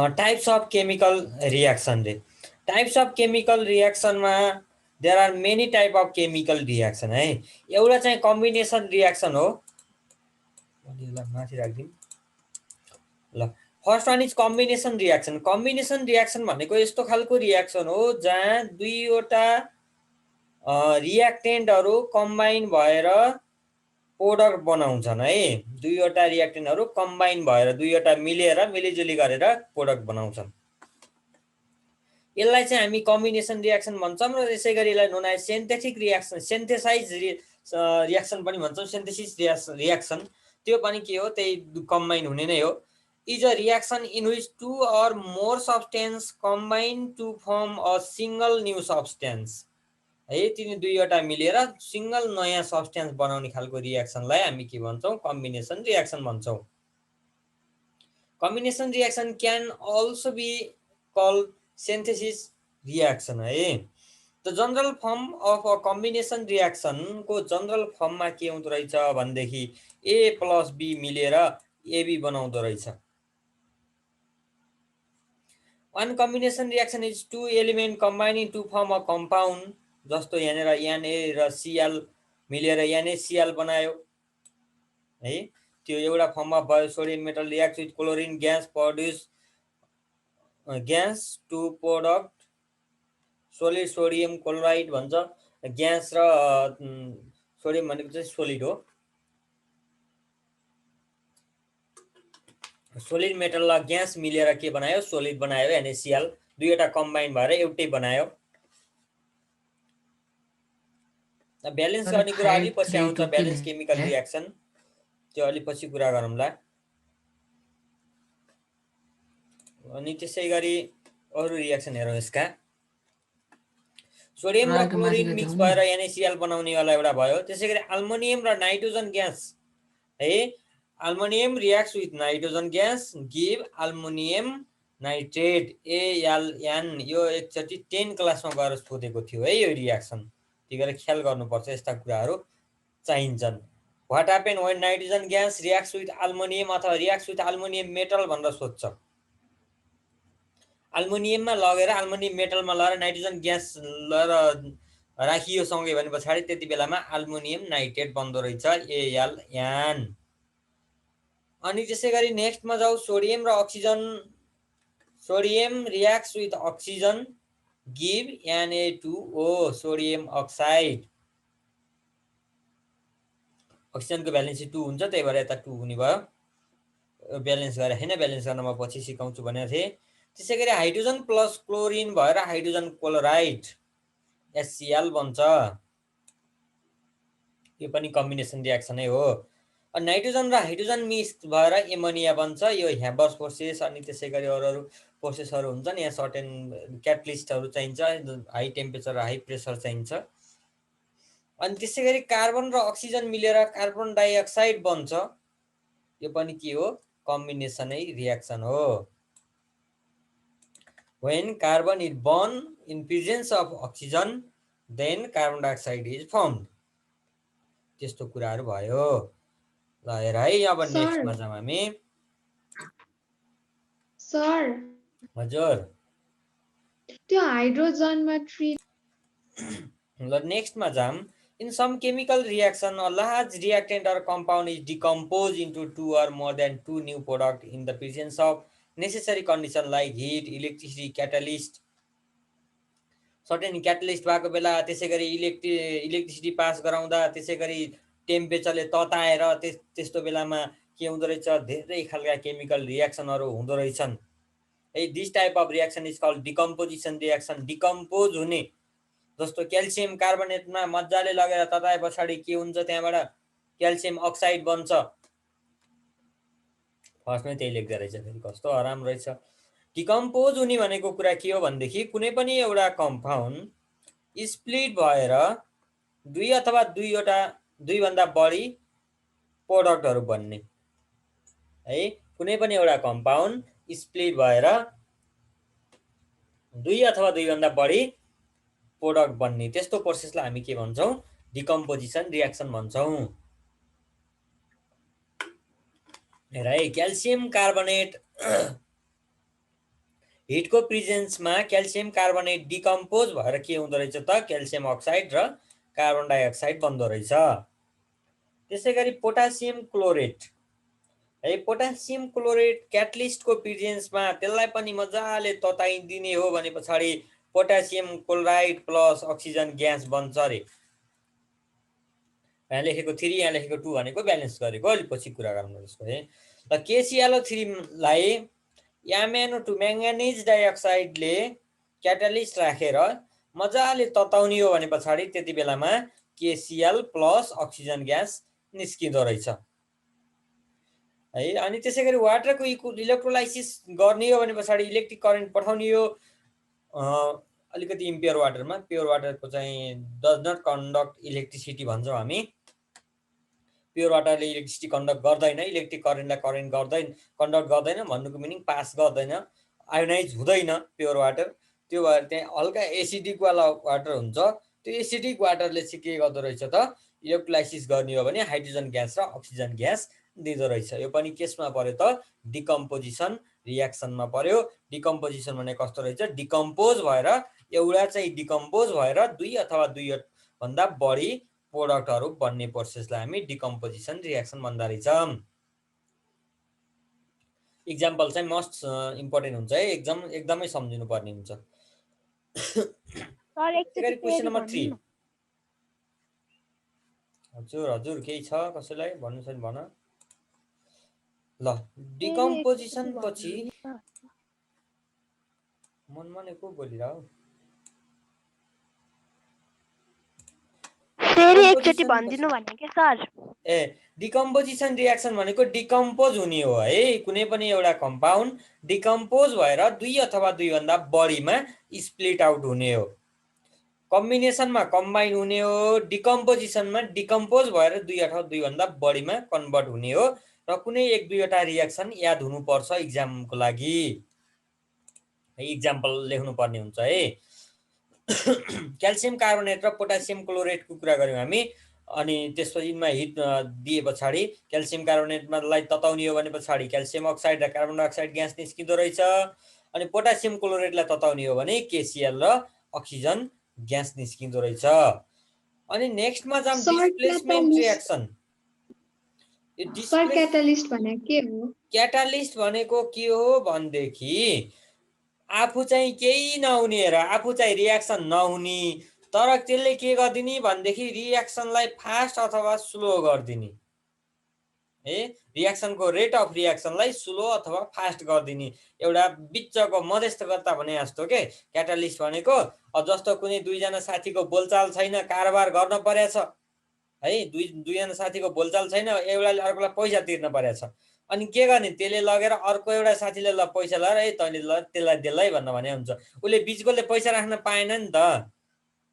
Types of chemical reaction रे types of chemical रिएक्सनमा there are many type of chemical reaction है। एउटा चाहिँ कम्बिनेसन रिएक्सन हो। माथि राखिदिउँ ल। First one is combination reaction. Combination reaction भनेको यस्तो खालको रिएक्सन हो जहाँ दुईवटा रिएक्टेन्टहरू कम्बाइन भएर प्रोडक्ट बनाउँछन् है। दुईवटा रिएक्टेन्टहरू कम्बाइन भएर दुईवटा मिलेर मिलिजुली गरेर प्रोडक्ट बनाउँछन्। यसलाई चाहिँ हामी कम्बिनेसन रिएक्सन भन्छौँ र यसै गरी यसलाई known as synthetic reaction synthesize reaction पनि भन्छौँ। सिन्थेसिस रिएक्सन त्यो पनि के हो, त्यही कम्बाइन हुने नै हो। Is a reaction in which two or more substance combine to form a single new substance है। तिनी दुईवटा मिलेर सिङ्गल नयाँ सब्सटेन्स बनाउने खालको रिएक्सनलाई हामी के भन्छौँ, कम्बिनेसन रिएक्सन भन्छौँ। Combination reaction can also be called synthesis reaction है। The general form of a combination रिएक्सनको जनरल फर्ममा के हुँदो रहेछ भनेदेखि ए प्लस बी मिलेर एबी बनाउँदो रहेछ। One combination reaction is two element combining to form a compound. जस्तो यहाँनिर एनए र सिएल मिलेर एनएसिएल बनायो है। त्यो एउटा फर्ममा भयो। Sodium metal react with chlorine gas produce gas to product solid sodium chloride भन्छ। ग्यास र सोडियम भनेको चाहिँ सोलिड हो। सोलिड मेटल र ग्यास मिलेर के बनायो, सोलिड बनायो एनएसिएल। दुईवटा कम्बाइन भएर एउटै बनायो। ब्यालेन्स गर्ने कुरा अलि पछि आउँछ। ब्यालेन्स केमिकल रिएक्सन त्यो अलि पछि कुरा गरौँला। अनि त्यसै गरी अरू रिएक्सन हेरौँ यसका। सोडियम र क्लोरिन मिक्स भएर एनएसिएल बनाउनेवाला एउटा भयो। त्यसै गरी अल्मुनियम र नाइट्रोजन ग्यास है। Aluminium reacts with nitrogen gas give aluminium nitrate एएलएन। यो एकचोटि 10 क्लासमा गएर सोधेको थियो है यो रिएक्सन। त्यही भएर ख्याल गर्नुपर्छ, यस्ता कुराहरू चाहिन्छन्। What happen when nitrogen gas reacts with aluminium अथवा रिएक्ट्स विथ अल्मुनियम मेटल भनेर सोध्छ। अल्मुनियममा लगेर अल्मुनियम मेटलमा लगेर नाइट्रोजन ग्यास लगेर राखियो सँगै भने पछाडि त्यति बेलामा अल्मुनियम नाइट्रेट बन्दो रहेछ एएलएन। अनि त्यसै गरी नेक्स्टमा जाऊ। सोडियम र oxygen. Sodium reacts with oxygen give Na2O sodium oxide. अक्सिजनको भ्यालेन्स 2 हुन्छ, त्यही भएर यता 2 हुने भयो। ब्यालेन्स गरेर होइन, ब्यालेन्स गर्न म पछि सिकाउँछु भनेको थिएँ। त्यसै गरी हाइड्रोजन प्लस क्लोरिन भएर हाइड्रोजन क्लोराइड एचसिएल बन्छ। यो पनि कम्बिनेसन रिएक्सनै हो। नाइट्रोजन र हाइड्रोजन मिक्स भएर एमोनिया बन्छ। यो ह्याबर्स प्रोसेस अनि त्यसै गरी अरू प्रोसेसहरू हुन्छन्। यहाँ सर्टेन क्याटलिस्टहरू चाहिन्छ, हाई टेम्परेचर र हाई प्रेसर चाहिन्छ। अनि त्यसै गरी कार्बन र अक्सिजन मिलेर कार्बन डाइअक्साइड बन्छ। यो पनि के हो, कम्बिनेसनै रिएक्सन हो। When carbon is burned in presence of oxygen, then carbon dioxide is formed. त्यस्तो कुराहरू भयो। ल हेर है, अब नेक्स्टमा जाउँ हामी। सर हजुर त्यो हाइड्रोजनमा 3 ल नेक्स्टमा जाउँ। In some chemical reaction, a large reactant or compound is decomposed into 2 or more than 2 new products in the presence of necessary condition like heat, electricity, catalyst. Certain catalyst भएको बेला, त्यसै गरी इलेक्ट्रिसिटी पास गराउँदा, त्यसै गरी टेम्परेचरले तताएर त्यस्तो बेलामा के हुँदो रहेछ, धेरै खालका केमिकल रिएक्सनहरू हुँदो रहेछन् है। This type of reaction is called decomposition reaction. Decompose हुने, जस्तो क्याल्सियम कार्बोनेटमा मजाले लगेर तताए पछाडि के हुन्छ, त्यहाँबाट क्याल्सियम अक्साइड बन्छ। फर्स्टमै त्यही लेख्दो रहेछ, फेरि कस्तो आराम रहेछ। डिकम्पोज हुने भनेको कुरा के हो भनेदेखि कुनै पनि एउटा कम्पाउन्ड स्प्लिट भएर दुई अथवा दुईभन्दा बढी प्रोडक्टहरू बन्ने है। कुनै पनि एउटा कम्पाउन्ड स्प्लिट भएर दुई अथवा दुईभन्दा बढी प्रोडक्ट बन्ने, त्यस्तो प्रोसेसलाई हामी के भन्छौँ, डिकम्पोजिसन रिएक्सन भन्छौँ। हेर है, क्याल्सियम कार्बोनेट हिटको प्रेजेन्समा क्याल्सियम कार्बोनेट डिकम्पोज भएर के हुँदो रहेछ त क्याल्सियम अक्साइड र कार्बन डाइअक्साइड बन्दो रहेछ। त्यसै गरी पोटासियम क्लोरेट है, पोटासियम क्लोरेट क्याटलिस्टको प्रेजेन्समा त्यसलाई पनि मजाले तताइदिने हो भने पछाडि potassium chloride plus oxygen gas बन्छ अरे। यहाँ लेखेको 3 यहाँ लेखेको 2 भनेको ब्यालेन्स गरेको, अलि पछि कुरा गरौँ त्यसको है। र KClO3लाई MnO2 म्याङ्गानिज डाइअक्साइडले क्याटालिस्ट राखेर मजाले तताउने हो भने पछाडि त्यति बेलामा KCl प्लस अक्सिजन ग्यास निस्किँदो रहेछ है। अनि त्यसै गरी वाटरको इलेक्ट्रोलाइसिस गर्ने हो भने पछाडि इलेक्ट्रिक करेन्ट पठाउने हो अलिकति इम्प्योर वाटरमा। प्योर वाटरको चाहिँ डज नट कन्डक्ट इलेक्ट्रिसिटी भन्छौँ हामी। प्योर वाटरले इलेक्ट्रिसिटी कन्डक्ट गर्दैन, इलेक्ट्रिक करेन्टलाई कन्डक्ट गर्दैन भन्नुको मिनिङ पास गर्दैन, आयोनाइज हुँदैन प्योर वाटर। त्यो भएर त्यहाँ हल्का एसिडिक वाला वाटर हुन्छ, त्यो एसिडिक वाटरले चाहिँ के गर्दो रहेछ त इलेक्ट्रोलाइसिस गर्ने हो भने हाइड्रोजन ग्यास र अक्सिजन ग्यास दिँदो रहेछ। यो पनि केसमा पर्यो त डिकम्पोजिसन रियाक्सनमा पर्यो। डिकम्पोजिसन भने कस्तो रहेछ, डिकम्पोज भएर एउटा चाहिँ डिकम्पोज भएर 2 अथवा 2 भन्दा बढी प्रोडक्टहरू बन्ने प्रोसेसलाई हामी डिकम्पोजिसन रियाक्सन भन्दा रहेछौँ। इक्जाम्पल चाहिँ मस्ट इम्पोर्टेन्ट हुन्छ है, एकदमै सम्झिनु पर्ने हुन्छ। Question number 3। हजुर केही छ कसैलाई भन्नु छ भने भन ल। डिकम्पोजिसन पछि मनमा नै को बोलिरह ए डिकम्पोजिसन रियाक्सन भनेको डिकम्पोज हुने हो है। कुनै पनि एउटा कम्पाउन्ड डिकम्पोज भएर 2 अथवा 2 भन्दा बढीमा स्प्लिट आउट हुने हो। कम्बिनेसनमा कम्बाइन हुने हो, डिकम्पोजिसनमा डिकम्पोज भएर 2 अथवा 2 भन्दा बढीमा कन्भर्ट हुने हो। र कुनै 1-2 वटा रियाक्सन याद हुनुपर्छ इक्जामको लागि है। इक्जाम्पल लेख्नु पर्ने हुन्छ है। क्याल्सियम कार्बोनेट र पोटासियम क्लोरेटको कुरा गऱ्यौँ हामी। अनि त्यसपछि यिनमा हिट दिए पछाडि क्याल्सियम कार्बोनेटलाई तताउने हो भने पछाडि क्याल्सियम अक्साइड र कार्बन डाइअक्साइड ग्यास निस्किँदो रहेछ। अनि पोटासियम क्लोरेटलाई तताउने हो भने KCl र अक्सिजन ग्यास निस्किँदो रहेछ। अनि नेक्स्टमा जाम डिस्प्लेसमेन्ट रियाक्सन। क्याटालिस्ट भनेको के हो? क्याटालिस्ट भनेको के हो भनेदेखि आफू चाहिँ केही नहुने र आफू चाहिँ रियाक्सन नहुने, तर त्यसले के गरिदिने भनेदेखि रियाक्सनलाई फास्ट अथवा स्लो गरिदिने है। रियाक्सनको रेट अफ रियाक्सनलाई स्लो अथवा फास्ट गरिदिने एउटा बिचको मध्यस्थकर्ता भने जस्तो के क्याटालिस्ट भनेको। जस्तो कुनै दुईजना साथीको बोलचाल छैन, कारोबार गर्न परेछ है। दुईजना साथीको बोलचाल छैन, एउटाले अर्कोलाई पैसा तिर्न परेछ। अनि के गर्ने, त्यसले लगेर अर्को एउटा साथीले ल पैसा लगाएर है तैँले ल त्यसलाई देला है भन्न भने हुन्छ। उसले बिचकोले पैसा राख्न पाएन नि त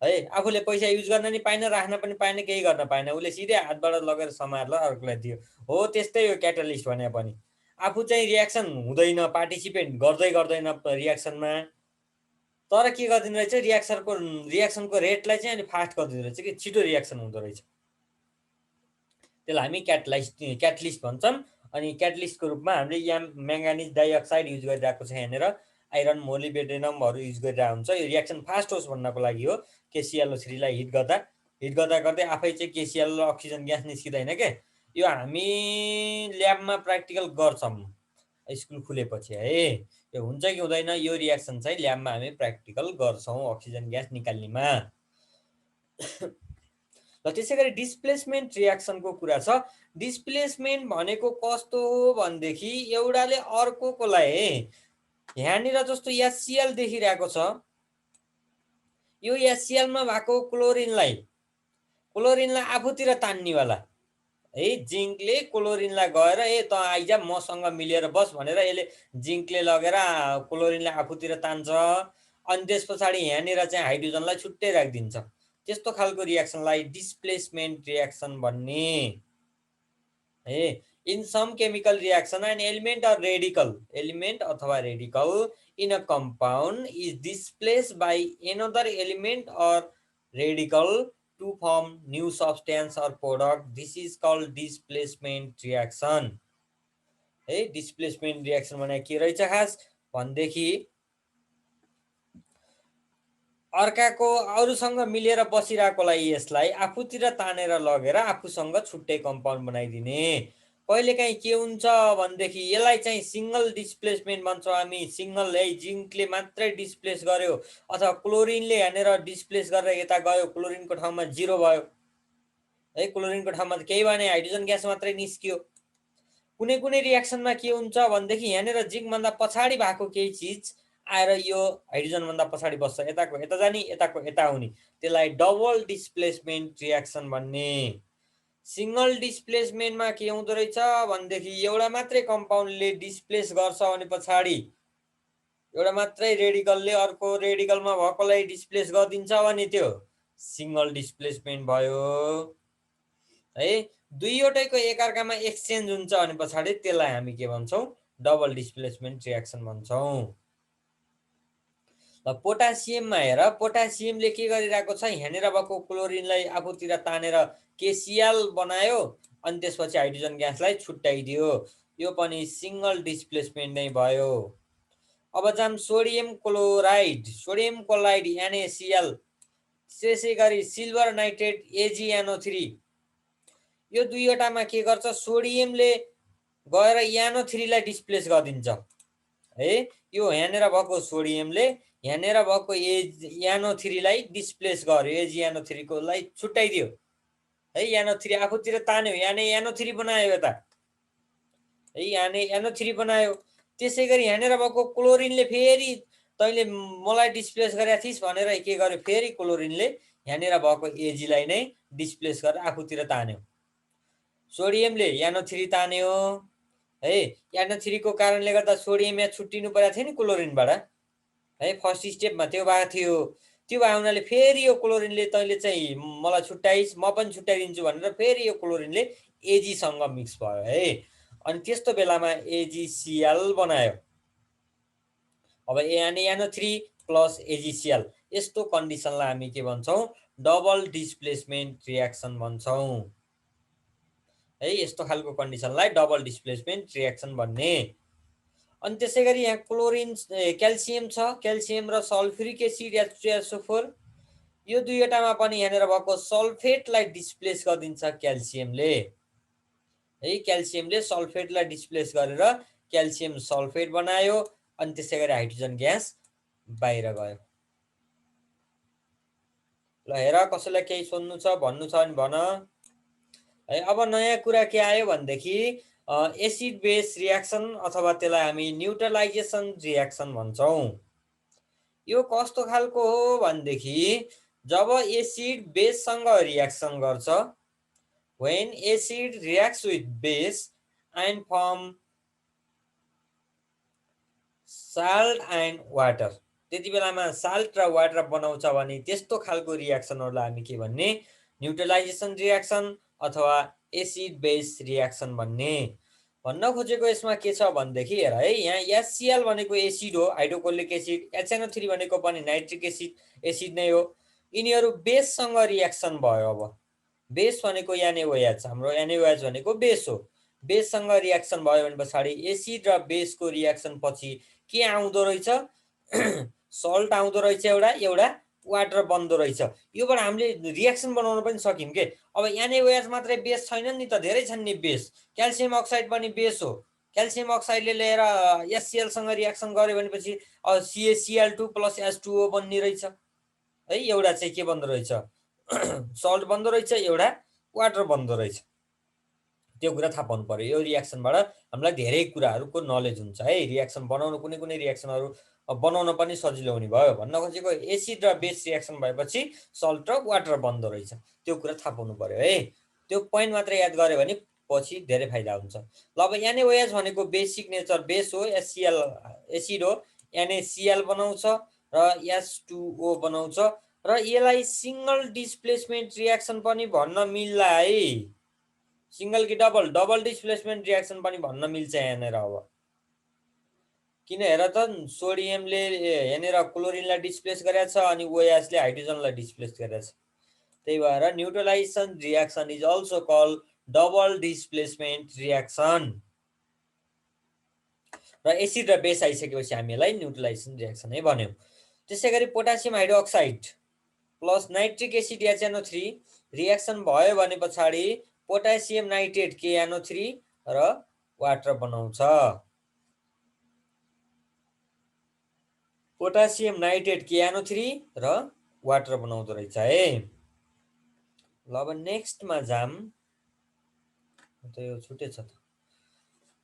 है। आफूले पैसा युज गर्न नि पाएन, राख्न पनि पाएन, केही गर्न पाएन। उसले सिधै हातबाट लगेर समाएर अर्कोलाई दियो। हो त्यस्तै हो क्याटालिस्ट भने पनि। आफू चाहिँ रियाक्सन हुँदैन, पार्टिसिपेट गर्दैन रियाक्सनमा, तर के गरिदिनु रहेछ रियाक्सनको रेटलाई चाहिँ अलि फास्ट गरिदिँदो रहेछ कि छिटो रियाक्सन हुँदो रहेछ। त्यसलाई हामी क्याटलिस्ट भन्छौँ। अनि क्याटलिस्टको रूपमा हामीले म्याङ्गानिज डाइअक्साइड युज गरिरहेको छ यहाँनिर। आइरन मोलिब्डेनमहरू युज गरिरहेको हुन्छ। यो रियाक्सन फास्ट होस् भन्नको लागि हो। KClO3लाई हिट गर्दै आफै चाहिँ KCl र अक्सिजन ग्यास निस्किँदैन के। यो हामी ल्याबमा प्र्याक्टिकल गर्छौँ स्कुल खुलेपछि है। यो हुन्छ कि हुँदैन यो रियाक्सन चाहिँ ल्याबमा हामी प्र्याक्टिकल गर्छौँ अक्सिजन ग्यास निकाल्नेमा। र त्यसै गरी डिस्प्लेसमेन्ट रियाक्सनको कुरा छ। डिस्प्लेसमेन्ट भनेको कस्तो हो भनेदेखि एउटाले अर्कोलाई यहाँनिर जस्तो HCl देखिरहेको छ, यो HClमा भएको क्लोरिनलाई आफूतिर तान्नेवाला है। जिङ्कले क्लोरिनलाई गएर त आइज मसँग मिलेर बस भनेर यसले जिङ्कले लगेर क्लोरिनलाई आफूतिर तान्छ। अनि त्यस पछाडि यहाँनिर चाहिँ हाइड्रोजनलाई छुट्टै राखिदिन्छ। त्यस्तो खालको रियाक्सनलाई डिस्प्लेसमेन्ट रियाक्सन भन्ने है। In some chemical reaction an element अथवा radical in a compound is displaced by another element or radical to form new substance or product. This is called displacement reaction है। डिस्प्लेसमेन्ट रियाक्सन भने के रहेछ खास भनेदेखि अर्काको अरूसँग मिलेर बसिरहेकोलाई यसलाई आफूतिर तानेर लगेर आफूसँग छुट्टै कम्पाउन्ड बनाइदिने। कहिलेकाहीँ के हुन्छ भनेदेखि यसलाई चाहिँ सिङ्गल डिस्प्लेसमेन्ट भन्छौँ हामी। सिङ्गल है जिङ्कले मात्रै डिस्प्लेस गर्यो अथवा क्लोरिनले यहाँनिर डिस्प्लेस गरेर यता गयो, क्लोरिनको ठाउँमा 0 भयो है। क्लोरिनको ठाउँमा त केही भएन, हाइड्रोजन ग्यास मात्रै निस्कियो। कुनै कुनै रियाक्सनमा के हुन्छ भनेदेखि यहाँनिर जिङ्कभन्दा पछाडि भएको केही चिज आएर यो हाइड्रोजनभन्दा पछाडि बस्छ, यताको यता जाने यताको यता आउने, त्यसलाई डबल डिस्प्लेसमेन्ट रियाक्सन भन्ने। सिङ्गल डिस्प्लेसमेन्टमा के हुँदो रहेछ भनेदेखि एउटा मात्रै कम्पाउन्डले डिस्प्लेस गर्छ भने पछाडि एउटा मात्रै रेडिकलले अर्को रेडिकलमा भएकोलाई डिस्प्लेस गरिदिन्छ भने त्यो सिङ्गल डिस्प्लेसमेन्ट भयो है। दुईवटैको एकअर्कामा एक्सचेन्ज हुन्छ भने पछाडि त्यसलाई हामी के भन्छौँ, डबल डिस्प्लेसमेन्ट रियाक्सन भन्छौँ। ल पोटासियममा हेर, पोटासियमले के गरिरहेको छ, यहाँनिर भएको क्लोरिनलाई आफूतिर तानेर केसिएल बनायो अनि त्यसपछि हाइड्रोजन ग्यासलाई छुट्याइदियो। यो पनि सिङ्गल डिस्प्लेसमेन्ट नै भयो। अब जाम sodium chloride, sodium chloride NaCl, त्यसै गरी सिल्भर नाइट्रेट AgNO3। यो दुईवटामा के गर्छ, सोडियमले गएर NO3 लाई डिस्प्लेस गरिदिन्छ है। यो यहाँनिर भएको सोडियमले यहाँनिर भएको NO3 लाई डिस्प्लेस गर्यो, AgNO3 को लाई छुट्याइदियो है। NO3 आफूतिर तान्यो, NaNO3 बनायो यता है, NaNO3 बनायो। त्यसै गरी यहाँनिर भएको क्लोरिनले फेरि तैँले मलाई डिस्प्लेस गरेका थिइस् भनेर के गर्यो, फेरि क्लोरिनले यहाँनिर भएको Ag लाई नै डिस्प्लेस गरेर आफूतिर तान्यो। सोडियमले NO3 तान्यो है। NO3 को कारणले गर्दा सोडियम यहाँ छुट्टिनु परेको थियो नि क्लोरिनबाट है, फर्स्ट स्टेपमा त्यो भएको थियो। त्यो भए हुनाले फेरि यो क्लोरिनले तैँले चाहिँ मलाई छुट्याइस् म पनि छुट्याइदिन्छु भनेर फेरि यो क्लोरिनले Agसँग मिक्स भयो है। अनि त्यस्तो बेलामा AgCl बनायो। अब NaNO3 प्लस AgCl, यस्तो कन्डिसनलाई हामी के भन्छौँ, डबल डिस्प्लेसमेन्ट रियाक्सन भन्छौँ है। यस्तो खालको कन्डिसनलाई डबल डिस्प्लेसमेन्ट रियाक्सन भन्ने। अनि त्यसै गरी यहाँ क्लोरिन क्याल्सियम छ, क्याल्सियम र सल्फ्युरिक एसिड H2SO4। यो दुईवटामा पनि यहाँनिर भएको सल्फेटलाई डिस्प्लेस गरिदिन्छ क्याल्सियमले है। क्याल्सियमले सल्फेटलाई डिस्प्लेस गरेर क्याल्सियम सल्फेट बनायो अनि त्यसै गरी हाइड्रोजन ग्यास बाहिर गयो। ल हेर, कसैलाई केही सोध्नु छ भन्नु छ भने भन है। अब नयाँ कुरा के आयो भनेदेखि एसिड बेस रियाक्सन अथवा त्यसलाई हामी न्युट्रलाइजेसन रियाक्सन भन्छौँ। यो कस्तो खालको हो भनेदेखि जब एसिड बेससँग रियाक्सन गर्छ, when acid reacts with base and form salt and water, त्यति बेलामा साल्ट र वाटर बनाउँछ भने त्यस्तो खालको रियाक्सनहरूलाई हामी के भन्ने, न्युट्रलाइजेसन रियाक्सन अथवा एसिड बेस रियाक्सन भन्ने। भन्न खोजेको यसमा के छ भनेदेखि हेर है, यहाँ HCl भनेको एसिड हो, हाइड्रोक्लोरिक एसिड। HNO3 भनेको पनि नाइट्रिक एसिड एसिड नै हो। यिनीहरू बेससँग रियाक्सन भयो। अब बेस भनेको NaOH, हाम्रो NaOH भनेको बेस हो। बेससँग रियाक्सन भयो भने पछाडि एसिड र बेसको रियाक्सन पछि के आउँदो रहेछ, सल्ट आउँदो रहेछ, एउटा वाटर बन्दो रहेछ। योबाट हामीले रियाक्सन बनाउन पनि सक्यौँ के। अब NaOH मात्रै बेस छैन नि त, धेरै छन् नि बेस। क्याल्सियम अक्साइड पनि बेस हो। क्याल्सियम अक्साइडले लिएर HCl सँग रियाक्सन गर्यो भनेपछि CaCl2 प्लस H2O बन्ने रहेछ है। एउटा चाहिँ के बन्दो रहेछ, सल्ट बन्दो रहेछ, एउटा वाटर बन्दो रहेछ। त्यो कुरा थाहा पाउनु पर्यो। यो रियाक्सनबाट हामीलाई धेरै कुराहरूको नलेज हुन्छ है। रियाक्सन बनाउनु, कुनै कुनै रियाक्सनहरू बनाउन पनि सजिलो हुने भयो। भन्न खोजेको एसिड र बेस रियाक्सन भएपछि सल्ट र वाटर बन्दो रहेछ, त्यो कुरा थाहा पाउनु पर्यो है। त्यो पोइन्ट मात्रै याद गऱ्यो भने पछि धेरै फाइदा हुन्छ। ल अब NaOH भनेको बेसिक नेचर बेस हो, HCl एसिड हो, NaCl बनाउँछ र H2O बनाउँछ र यसलाई सिङ्गल डिस्प्लेसमेन्ट रियाक्सन पनि भन्न मिल्ला है। सिङ्गल कि डबल, डबल डिस्प्लेसमेन्ट रियाक्सन पनि भन्न मिल्छ यहाँनिर। अब किन हेर त, सोडियमले यहाँनिर क्लोरिनलाई डिस्प्लेस गरेको छ अनि OH ले हाइड्रोजनलाई डिस्प्लेस गरेको छ। त्यही भएर neutralisation reaction is also call double displacement reaction. र एसिड र बेस आइसकेपछि हामीलाई न्युट्रलाइजेसन रियाक्सन नै भन्यौँ। त्यसै गरी potassium hydroxide plus nitric acid HNO3 reaction भयो भने पछाडि पोटासियम नाइट्रेट KNO3 र वाटर बनाउँछ। पोटासियम नाइट्रेट KNO3 र वाटर बनाउँदो रहेछ है। ल अब नेक्स्टमा जाम, यो छुटेछ त।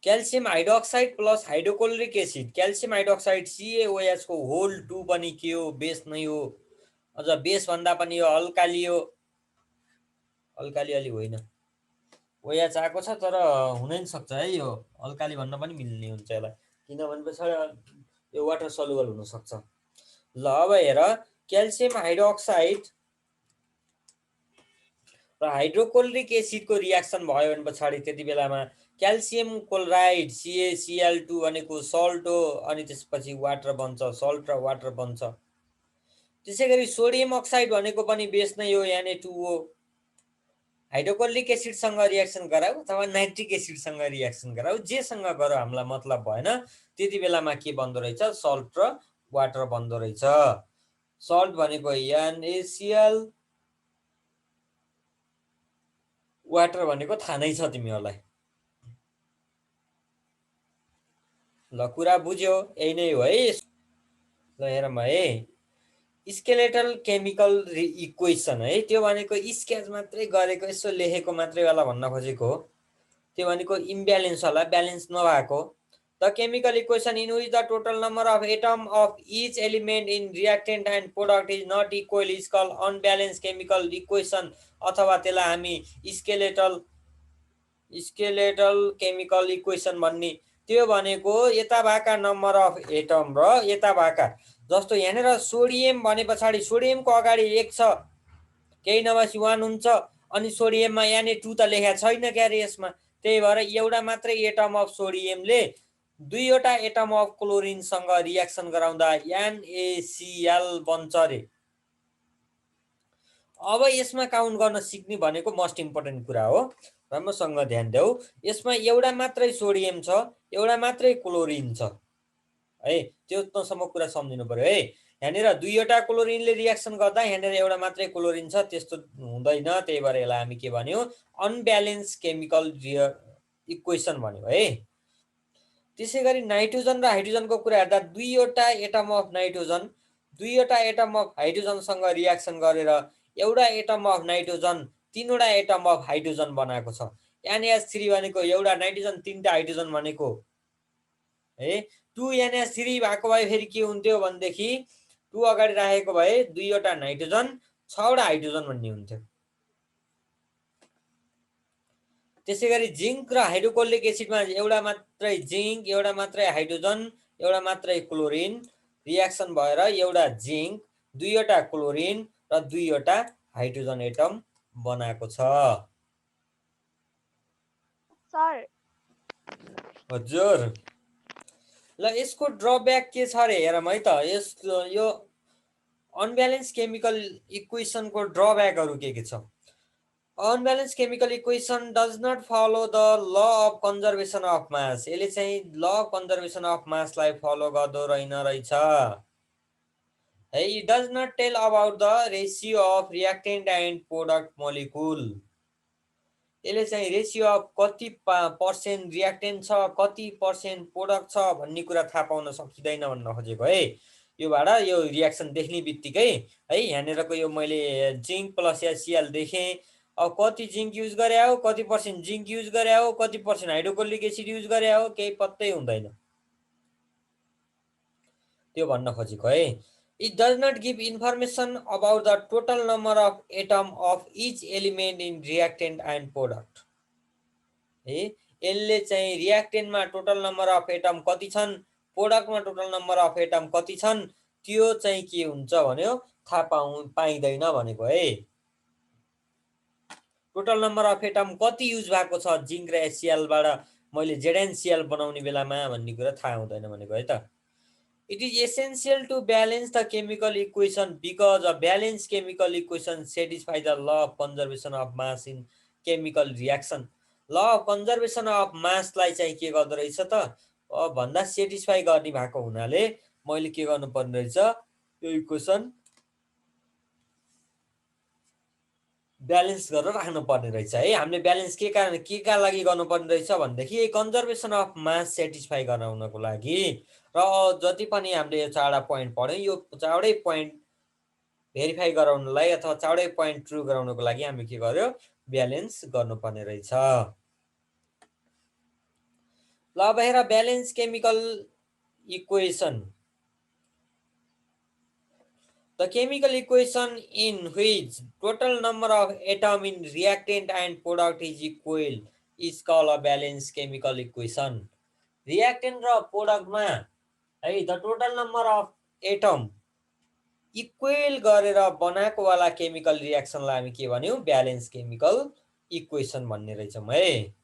Calcium hydroxide plus hydrochloric acid, calcium hydroxide CaOH को होल 2 पनि के हो, बेस नै हो। अझ बेस भन्दा पनि यो अल्काली हो, अल्काली अलि होइन, OH आएको छ तर हुनै सक्छ है, यो अल्काली भन्न पनि मिल्ने हुन्छ यसलाई, किनभने पछाडि यो वाटर सल्युबल हुन सक्छ। ल अब हेर, क्याल्सियम हाइड्रोक्साइड र हाइड्रोक्लोरिक एसिडको रियाक्सन भयो भने पछाडि त्यति बेलामा क्याल्सियम क्लोराइड CaCl2 भनेको सल्ट हो, अनि त्यसपछि वाटर बन्छ, सल्ट र वाटर बन्छ। त्यसै गरी सोडियम अक्साइड भनेको पनि बेस नै हो, Na2 हो। हाइड्रोक्लोरिक एसिडसँग रियाक्सन गराऊ अथवा नाइट्रिक एसिडसँग रियाक्सन गराऊ, जेसँग गरौ हामीलाई मतलब भएन, त्यति बेलामा के बन्दो रहेछ, सल्ट र वाटर बन्दो रहेछ। सल्ट भनेको NaCl, वाटर भनेको थाहा नै छ तिमीहरूलाई। ल कुरा बुझ्यो, यही नै हो है। ल हेर म है, स्केलेटल केमिकल इक्वेसन है, त्यो भनेको स्केच मात्रै गरेको, यसो लेखेको मात्रै वाला भन्न खोजेको हो। त्यो भनेको इम्ब्यालेन्स होला, ब्यालेन्स नभएको। The chemical equation in which the total number of atom of each element in reactant and product is not equal is call unbalance chemical equation, अथवा त्यसलाई हामी स्केलेटल केमिकल इक्वेसन भन्ने। त्यो भनेको यता भएका नम्बर अफ एटम र यता भएका, जस्तो यहाँनिर सोडियम भने पछाडि सोडियमको अगाडि 1 छ, केही नभएपछि 1 हुन्छ, अनि सोडियममा Na2 त लेखेको छैन क्यारे यसमा, त्यही भएर एउटा मात्रै एटम अफ सोडियमले दुईवटा एटम अफ क्लोरिनसँग रियाक्सन गराउँदा NaCl बन्छ रे। अब यसमा काउन्ट गर्न सिक्ने भनेको मोस्ट इम्पोर्टेन्ट कुरा हो, राम्रोसँग ध्यान देऊ। यसमा एउटा मात्रै सोडियम छ, एउटा मात्रै क्लोरिन छ है, त्यो तसम्म कुरा सम्झिनु पर्यो है। यहाँनिर दुईवटा क्लोरिनले रियाक्सन गर्दा यहाँनिर एउटा मात्रै क्लोरिन छ, त्यस्तो हुँदैन, त्यही भएर यसलाई हामी के भन्यो, अनब्यालेन्स केमिकल इक्वेसन भन्यो है। त्यसै गरी नाइट्रोजन र हाइड्रोजनको कुरा हेर्दा दुईवटा एटम अफ नाइट्रोजन दुईवटा एटम अफ हाइड्रोजनसँग रियाक्सन गरेर एउटा एटम अफ नाइट्रोजन तीनवटा एटम अफ हाइड्रोजन बनाएको छ। NH3 भनेको एउटा नाइट्रोजन तीनटा हाइड्रोजन भनेको है। 2NH3 भएको भए फेरि के हुन्थ्यो भनेदेखि 2 अगाडि राखेको भए दुईवटा नाइट्रोजन 6वटा हाइड्रोजन भन्ने हुन्थ्यो। त्यसै गरी जिंक र हाइड्रोक्लोरिक एसिडमा एउटा मात्रै जिंक, एउटा मात्रै हाइड्रोजन, एउटा मात्रै क्लोरिन रियाक्सन भएर एउटा जिंक, दुईवटा क्लोरिन र दुईवटा हाइड्रोजन एटम बनाएको छ। सर हजुर। ल यसको ड्रब्याक के छ रे, हेरौँ है त। यो अनब्यालेन्स केमिकल इक्वेसनको ड्रब्याकहरू के छ। Unbalance chemical equation does not follow the law of conservation of mass, यसले चाहिँ ल अफ कन्जर्भेसन अफ मासलाई फलो गर्दो रहेछ है। It does not tell about the ratio of reactant and product molecule, यसले चाहिँ रेसियो अफ कति percent reactant छ, कति पर्सेन्ट प्रोडक्ट छ भन्ने कुरा थाहा पाउन सकिँदैन भन्न खोजेको है। योबाट यो रियाक्सन देख्ने बित्तिकै है, यहाँनिरको यो मैले जिंक प्लस HCl देखेँ, अब कति जिंक युज गरे हो, कति पर्सेन्ट जिंक युज गरे हो, कति पर्सेन्ट हाइड्रोक्लोरिक एसिड युज गरे हो, केही पत्तै हुँदैन, त्यो भन्न खोजेको है। It does not give information about the total number of atom of each element in reactant and product है। यसले चाहिँ रियाक्टेन्टमा टोटल नम्बर अफ एटम कति छन्, प्रोडक्टमा टोटल नम्बर अफ एटम कति छन्, त्यो चाहिँ के हुन्छ भन्यो, थाहा पाइँदैन भनेको है। टोटल नम्बर अफ एटम कति युज भएको छ जिंक र HClबाट मैले ZnCl बनाउने बेलामा भन्ने कुरा थाहा हुँदैन भनेको है त। It is essential to balance the chemical equation because a balance chemical equation satisfy the law of conservation of mass in chemical reaction. Law of conservation of मासलाई चाहिँ के गर्दो रहेछ त भन्दा सेटिस्फाई गर्ने भएको हुनाले मैले के गर्नुपर्ने रहेछ, यो इक्वेसन ब्यालेन्स गरेर राख्नुपर्ने रहेछ है। हामीले ब्यालेन्स के का लागि गर्नुपर्ने रहेछ भनेदेखि कन्जर्भेसन अफ मास सेटिस्फाई गराउनको लागि र जति पनि हामीले यो चारवटा पोइन्ट पढ्यौँ यो चारवटै पोइन्ट भेरिफाई गराउनलाई अथवा चारवटै पोइन्ट ट्रु गराउनको लागि हामी के गर्यो ब्यालेन्स गर्नुपर्ने रहेछ। ल अब हेर balance chemical equation. The chemical equation in which total number of atom in reactant and product is equal is called a balanced chemical equation. Reactant र product मा है the total number of atom equal गरेर बनाएको वाला chemical रियाक्सनलाई हामी के भन्यौं balance chemical equation भन्ने रहेछौं है।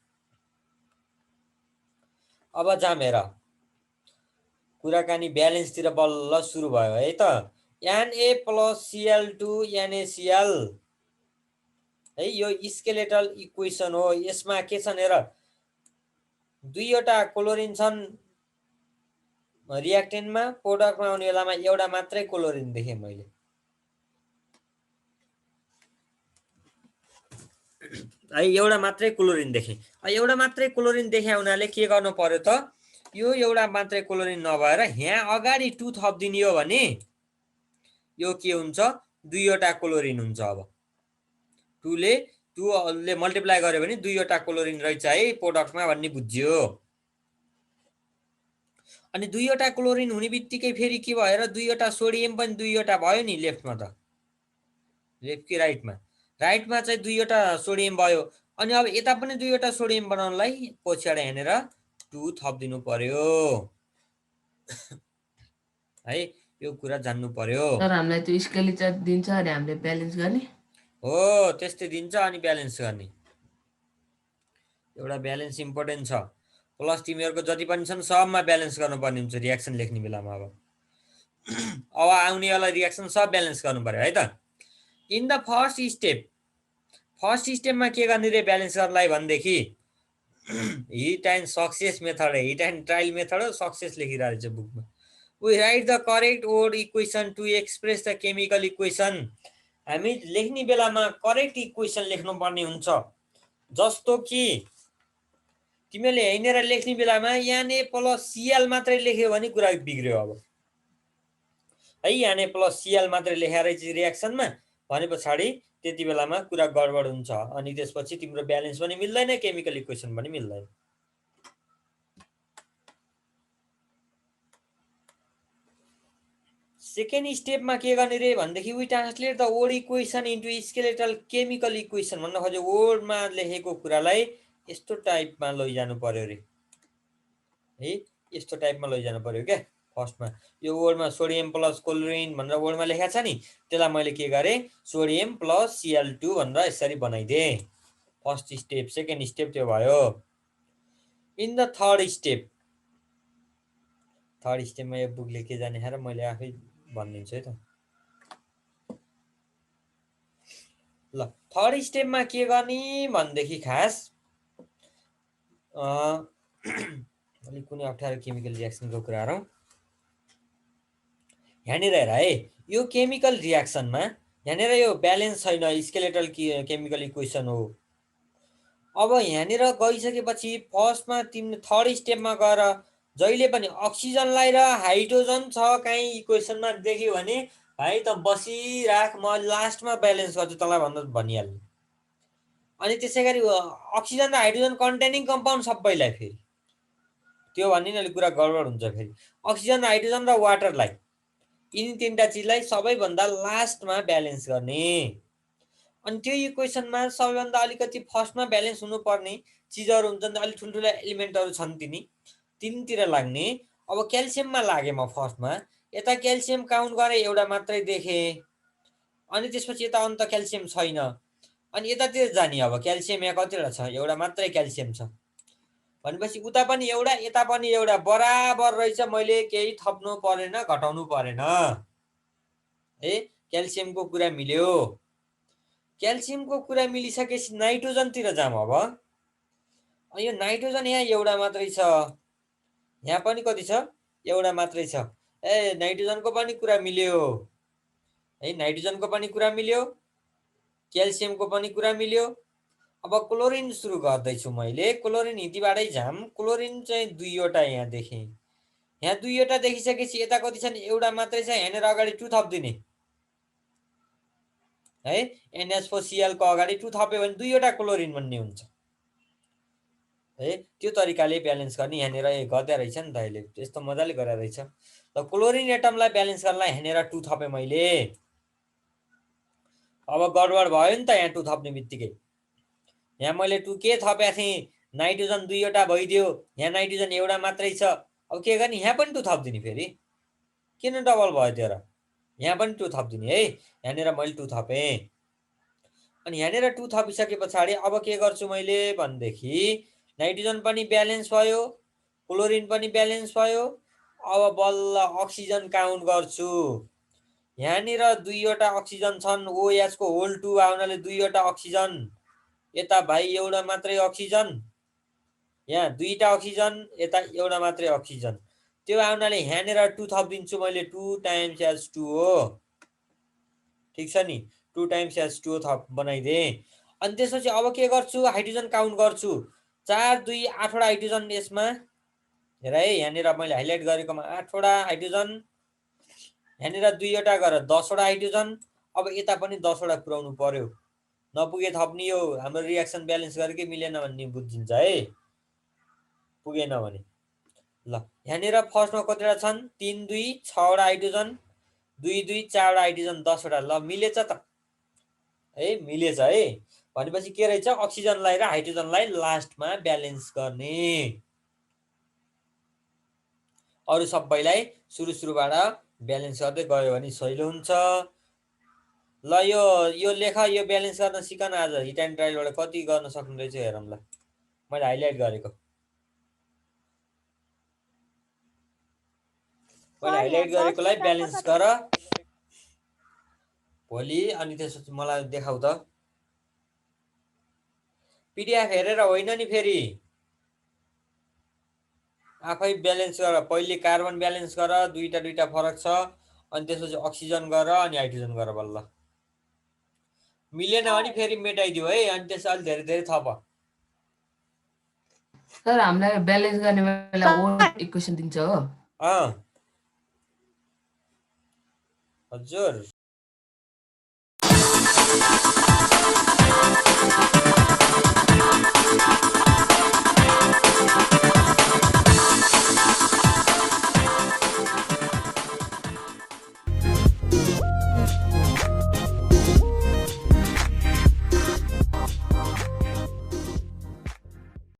अब जाम हेर कुराकानी ब्यालेन्सतिर बल्ल सुरु भयो है त। Na+Cl2 NaCl है यो स्केलेटल इक्वेसन हो। यसमा के छन् हेर दुईवटा क्लोरिन छन् रियाक्टेन्टमा, प्रोडक्टमा आउने बेलामा एउटा मात्रै क्लोरिन देखेँ मैले है, एउटा मात्रै क्लोरिन देखेँ। एउटा मात्रै क्लोरिन देखे हुनाले के गर्नु पर्यो त यो एउटा मात्रै क्लोरिन नभएर यहाँ अगाडि 2 थपिदिने हो भने यो के हुन्छ दुईवटा क्लोरिन हुन्छ। अब 2 ले मल्टिप्लाई गर्यो भने दुईवटा क्लोरिन रहेछ है प्रोडक्टमा भन्ने बुझ्यो। अनि दुईवटा क्लोरिन हुने बित्तिकै फेरि के भएर दुईवटा सोडियम पनि दुईवटा भयो नि लेफ्टमा त, लेफ्ट कि राइटमा, राइटमा चाहिँ दुईवटा सोडियम भयो। अनि अब यता पनि दुईवटा सोडियम बनाउनलाई पछाडि हेरेर 2 थपिदिनु पर्यो है, यो कुरा जान्नु पर्यो। सर हामीलाई त्यो स्केलेटल दिन्छ अनि हामीले ब्यालेन्स गर्ने हो त्यस्तै दिन्छ अनि ब्यालेन्स गर्ने। एउटा ब्यालेन्स इम्पोर्टेन्ट छ। प्लस तिमीहरूको जति पनि छन् सबमा ब्यालेन्स गर्नुपर्ने हुन्छ रियाक्सन लेख्ने बेलामा। अब आउनेवाला रियाक्सन सब ब्यालेन्स गर्नु पर्यो है त। इन द फर्स्ट स्टेपमा के गर्ने रे ब्यालेन्स गर्नलाई भनेदेखि hit and success method, hit and trial method हो, सक्सेस लेखिरहेको छ बुकमा। We write the correct word equation to express the chemical equation. हामी लेख्ने बेलामा करेक्ट इक्वेसन लेख्नुपर्ने हुन्छ। जस्तो कि तिमीले हेरेर लेख्ने बेलामा Na+Cl मात्रै लेख्यो भने कुरा बिग्रियो। अब है Na+Cl मात्रै लेखेर रियाक्सनमा भने पछाडि त्यति बेलामा कुरा गडबड हुन्छ। अनि त्यसपछि तिम्रो ब्यालेन्स पनि मिल्दैन, केमिकल इक्वेसन पनि मिल्दैन। सेकेन्ड स्टेपमा के गर्ने रे भनेदेखि we translate the word equation into skeletal chemical equation भन्न खोज्यो। ओडमा लेखेको कुरालाई यस्तो टाइपमा लैजानु पर्यो रे है, यस्तो टाइपमा लैजानु पर्यो क्या। फर्स्टमा यो ओडमा सोडियम प्लस क्लोरिन भनेर ओडमा लेखेको छ नि, त्यसलाई मैले के गरेँ सोडियम प्लस Cl2 भनेर यसरी बनाइदिएँ। First step. सेकेन्ड स्टेप त्यो भयो। इन द थर्ड स्टेपमा यो बुकले के जाने र मैले आफै भनिदिन्छु है त। ल थर्ड स्टेपमा के गर्ने भनेदेखि खास अलिक कुनै अप्ठ्यारो केमिकल रियाक्सनको कुरा गरौँ। यहाँनिर हेर है यो केमिकल रियाक्सनमा यहाँनिर यो ब्यालेन्स छैन, स्केलेटल केमिकल इक्वेसन हो। अब यहाँनिर गइसकेपछि फर्स्टमा तिमीले थर्ड स्टेपमा गएर जहिले पनि अक्सिजनलाई र हाइड्रोजन छ काहीँ इक्वेसनमा देख्यो भने भाइ त बसिराख, म लास्टमा ब्यालेन्स गर्छु तँलाई भनिहाल्नु। अनि त्यसै गरी अक्सिजन र हाइड्रोजन कन्टेनिङ कम्पाउन्ड सबैलाई फेरि त्यो भन्ने नि अलिक कुरा गडबड हुन्छ। फेरि अक्सिजन र हाइड्रोजन र वाटरलाई यिनी तिनवटा चिजलाई सबैभन्दा लास्टमा ब्यालेन्स गर्ने। अनि त्यो इक्वेसनमा सबैभन्दा अलिकति फर्स्टमा ब्यालेन्स हुनुपर्ने चिजहरू हुन्छन्, अलिक ठुल्ठुला एलिमेन्टहरू छन् तिनतिर लाग्ने। अब क्याल्सियममा लागेँ म फर्स्टमा, यता क्याल्सियम काउन्ट गरेँ एउटा मात्रै देखेँ। अनि त्यसपछि यता अन्त क्याल्सियम छैन। अनि यतातिर जाने अब क्याल्सियम यहाँ कतिवटा छ, एउटा मात्रै क्याल्सियम छ भनेपछि उता पनि एउटा यता पनि एउटा बराबर रहेछ। मैले केही थप्नु परेन घटाउनु परेन है। क्याल्सियमको कुरा मिल्यो। क्याल्सियमको कुरा मिलिसकेपछि नाइट्रोजनतिर जाम। अब यो नाइट्रोजन यहाँ एउटा मात्रै छ, यहाँ पनि कति छ एउटा मात्रै छ। ए नाइट्रोजनको पनि कुरा मिल्यो है, नाइट्रोजनको पनि कुरा मिल्यो, क्याल्सियमको पनि कुरा मिल्यो। अब क्लोरिन सुरु गर्दैछु मैले। क्लोरिन हिँडीबाटै जाम। क्लोरिन चाहिँ दुईवटा यहाँ देखेँ। यहाँ दुईवटा देखिसकेपछि यता कति छन्, एउटा मात्रै छ। यहाँनिर अगाडि 2 थपिदिने है। NH4Cl को अगाडि 2 थप्यो भने दुईवटा क्लोरिन भन्ने हुन्छ है। त्यो तरिकाले ब्यालेन्स गर्ने। यहाँनिर गर्दै रहेछ नि त, अहिले यस्तो मजाले गरेर रहेछ। ल क्लोरिन एटमलाई ब्यालेन्स गर्नलाई यहाँनिर 2 थपेँ मैले। अब गडबड भयो नि त यहाँ 2 थप्ने बित्तिकै। यहाँ मैले 2 के थपेको थिएँ, नाइट्रोजन दुईवटा भइदियो, यहाँ नाइट्रोजन एउटा मात्रै छ। अब के गर्ने, यहाँ पनि 2 थपिदिने। फेरि किन डबल भयो त्यो र, यहाँ पनि 2 थपिदिने है। यहाँनिर मैले 2 थपेँ। अनि यहाँनिर 2 थपिसके पछाडि अब के गर्छु मैले भनेदेखि, नाइट्रोजन पनि ब्यालेन्स भयो, क्लोरिन पनि ब्यालेन्स भयो। अब बल्ल अक्सिजन काउन्ट गर्छु। यहाँनिर दुईवटा अक्सिजन छन्, OH को होल 2 आउनाले दुईवटा अक्सिजन। यता भाइ एउटा मात्रै अक्सिजन, यहाँ दुईटा अक्सिजन, यता एउटा मात्रै अक्सिजन। त्यो आउनाले यहाँनिर 2 थपिदिन्छु मैले। 2 टाइम्स H2 हो, ठिक छ नि। 2 टाइम्स H2 थप बनाइदिएँ। अनि त्यसपछि अब के गर्छु, हाइड्रोजन काउन्ट गर्छु। 4 2 8वटा हाइड्रोजन यसमा। हेर है, यहाँनिर मैले हाइलाइट गरेकोमा 8वटा हाइड्रोजन, यहाँनिर दुईवटा गरेर 10वटा हाइड्रोजन। अब यता पनि 10वटा पुऱ्याउनु पर्यो। नपुगे थप्ने, यो हाम्रो रियाक्सन ब्यालेन्स गरेकै मिलेन भन्ने बुझिन्छ है, पुगेन भने। ल यहाँनिर फर्स्टमा कतिवटा छन्, 3 2 6वटा हाइड्रोजन, 2 2 4वटा हाइड्रोजन, 10वटा। ल मिलेछ त है, मिलेछ है। भनेपछि के रहेछ, अक्सिजनलाई र हाइड्रोजनलाई लास्टमा ब्यालेन्स गर्ने, अरू सबैलाई सुरुबाट ब्यालेन्स गर्दै गयो भने सजिलो हुन्छ। ल यो लेख, यो ब्यालेन्स गर्न सिक न आज। हिट एन्ड ट्रायलबाट कति गर्न सक्नु रहेछ हेरौँ ल। मैले हाइलाइट गरेको, मैले हाइलाइट गरेकोलाई ब्यालेन्स गर भोलि। अनि त्यसपछि मलाई देखाउ त। PDF हेरेर होइन नि, फेरि आफै ब्यालेन्स गर। पहिले कार्बन ब्यालेन्स गर, दुईटा फरक छ। अनि त्यसपछि अक्सिजन गर, अनि हाइड्रोजन गर। बल्ल मिलेन भने फेरि मेटाइदियो है। अनि त्यसपछि अलि धेरै धेरै थप। सर हामीलाई ब्यालेन्स गर्ने बेला ओड इक्वेसन दिन्छ हो। हजुर